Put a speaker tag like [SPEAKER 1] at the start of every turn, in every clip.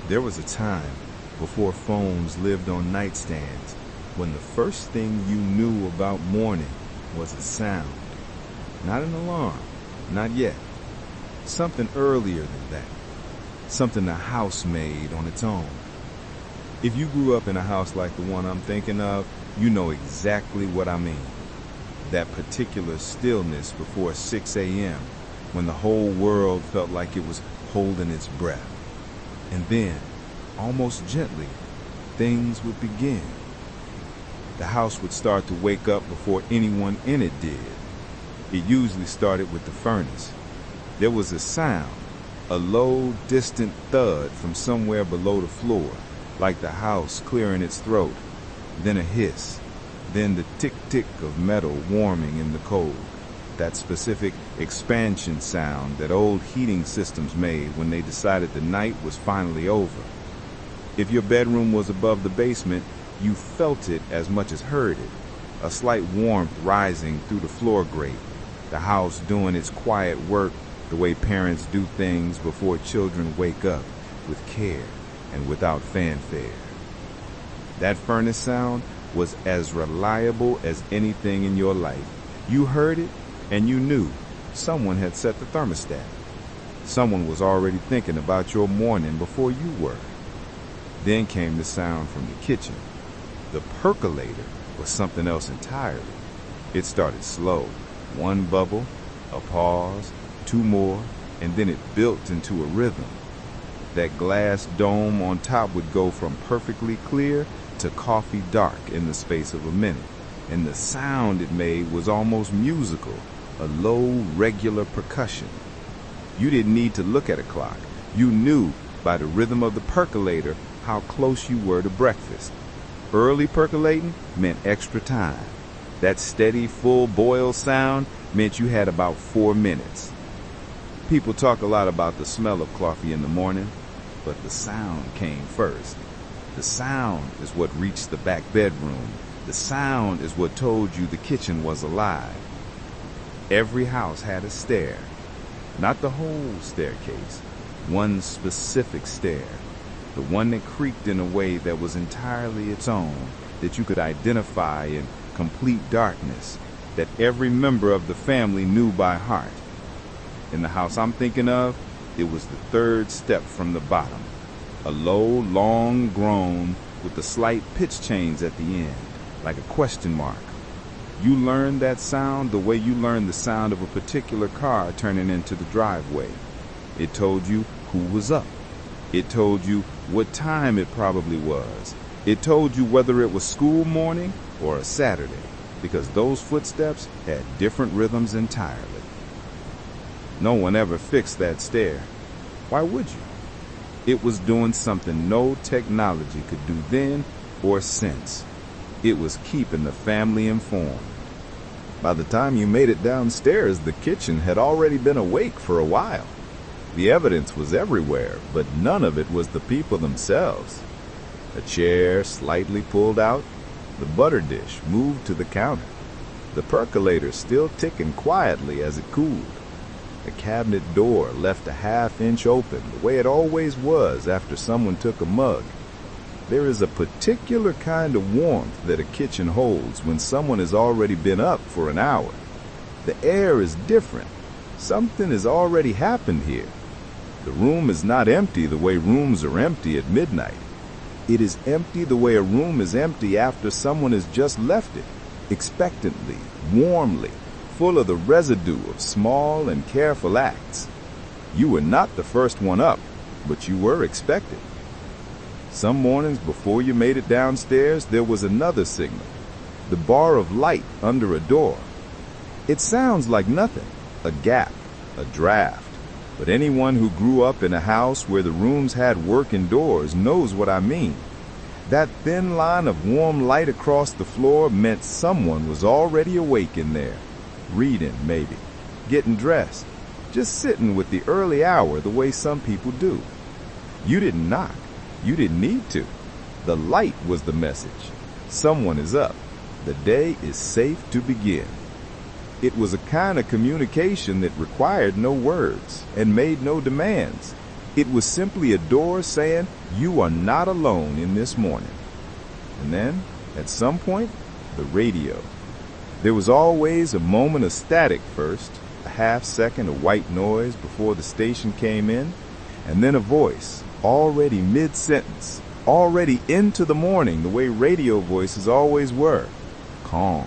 [SPEAKER 1] There was a time, before phones lived on nightstands, when the first thing you knew about morning was a sound. Not an alarm, not yet. Something earlier than that. Something the house made on its own. If you grew up in a house like the one I'm thinking of, you know exactly what I mean. That particular stillness before 6 a.m. when the whole world felt like it was holding its breath. And then, almost gently, things would begin. The house would start to wake up before anyone in it did. It usually started with the furnace. There was a sound, a low, distant thud from somewhere below the floor, like the house clearing its throat. Then a hiss, then the tick-tick of metal warming in the cold. That specific expansion sound that old heating systems made when they decided the night was finally over. If your bedroom was above the basement, you felt it as much as heard it, a slight warmth rising through the floor grate, the house doing its quiet work the way parents do things before children wake up, with care and without fanfare. That furnace sound was as reliable as anything in your life. You heard it, and you knew someone had set the thermostat. Someone was already thinking about your morning before you were. Then came the sound from the kitchen. The percolator was something else entirely. It started slow. One bubble, a pause, two more, and then it built into a rhythm. That glass dome on top would go from perfectly clear to coffee dark in the space of a minute, and the sound it made was almost musical, a low, regular percussion. You didn't need to look at a clock. You knew by the rhythm of the percolator how close you were to breakfast. Early percolating meant extra time. That steady, full boil sound meant you had about 4 minutes. People talk a lot about the smell of coffee in the morning, but the sound came first. The sound is what reached the back bedroom. The sound is what told you the kitchen was alive. Every house had a stair. Not the whole staircase, one specific stair. The one that creaked in a way that was entirely its own, that you could identify in complete darkness, that every member of the family knew by heart. In the house I'm thinking of, it was the third step from the bottom. A low, long groan with the slight pitch change at the end, like a question mark. You learned that sound the way you learned the sound of a particular car turning into the driveway. It told you who was up. It told you what time it probably was. It told you whether it was school morning or a Saturday, because those footsteps had different rhythms entirely. No one ever fixed that stair. Why would you? It was doing something no technology could do then or since. It was keeping the family informed. By the time you made it downstairs, the kitchen had already been awake for a while. The evidence was everywhere, but none of it was the people themselves. A chair slightly pulled out, the butter dish moved to the counter, the percolator still ticking quietly as it cooled. The cabinet door left a half-inch open, the way it always was after someone took a mug. There is a particular kind of warmth that a kitchen holds when someone has already been up for an hour. The air is different. Something has already happened here. The room is not empty the way rooms are empty at midnight. It is empty the way a room is empty after someone has just left it, expectantly, warmly, full of the residue of small and careful acts. You were not the first one up, but you were expected. Some mornings before you made it downstairs, there was another signal, the bar of light under a door. It sounds like nothing, a gap, a draft, but anyone who grew up in a house where the rooms had working doors knows what I mean. That thin line of warm light across the floor meant someone was already awake in there, reading maybe, getting dressed, just sitting with the early hour the way some people do. You didn't knock. You didn't need to. The light was the message. Someone is up. The day is safe to begin. It was a kind of communication that required no words and made no demands. It was simply a door saying, "You are not alone in this morning." And then, at some point, the radio. There was always a moment of static first, a half second of white noise before the station came in, and then a voice, already mid-sentence, already into the morning the way radio voices always were. Calm,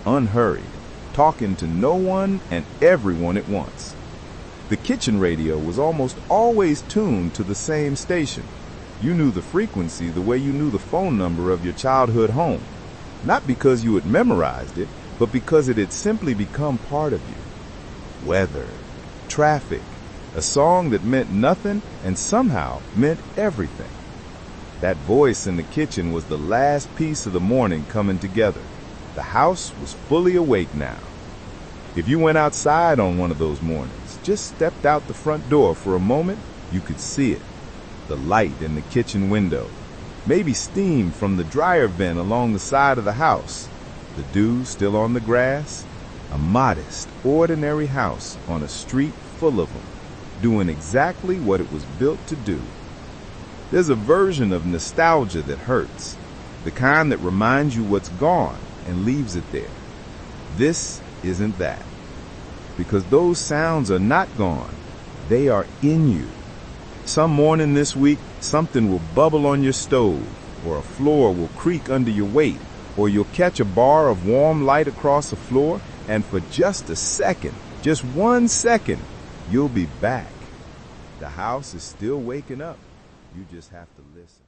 [SPEAKER 1] unhurried, talking to no one and everyone at once. The kitchen radio was almost always tuned to the same station. You knew the frequency the way you knew the phone number of your childhood home. Not because you had memorized it, but because it had simply become part of you. Weather, traffic, a song that meant nothing and somehow meant everything. That voice in the kitchen was the last piece of the morning coming together. The house was fully awake now. If you went outside on one of those mornings, just stepped out the front door for a moment, you could see it. The light in the kitchen window, maybe steam from the dryer vent along the side of the house, the dew still on the grass, a modest, ordinary house on a street full of them, doing exactly what it was built to do. There's a version of nostalgia that hurts, the kind that reminds you what's gone and leaves it there. This isn't that, because those sounds are not gone, they are in you. Some morning this week, something will bubble on your stove, or a floor will creak under your weight, or you'll catch a bar of warm light across the floor, and for just a second, just 1 second, you'll be back. The house is still waking up. You just have to listen.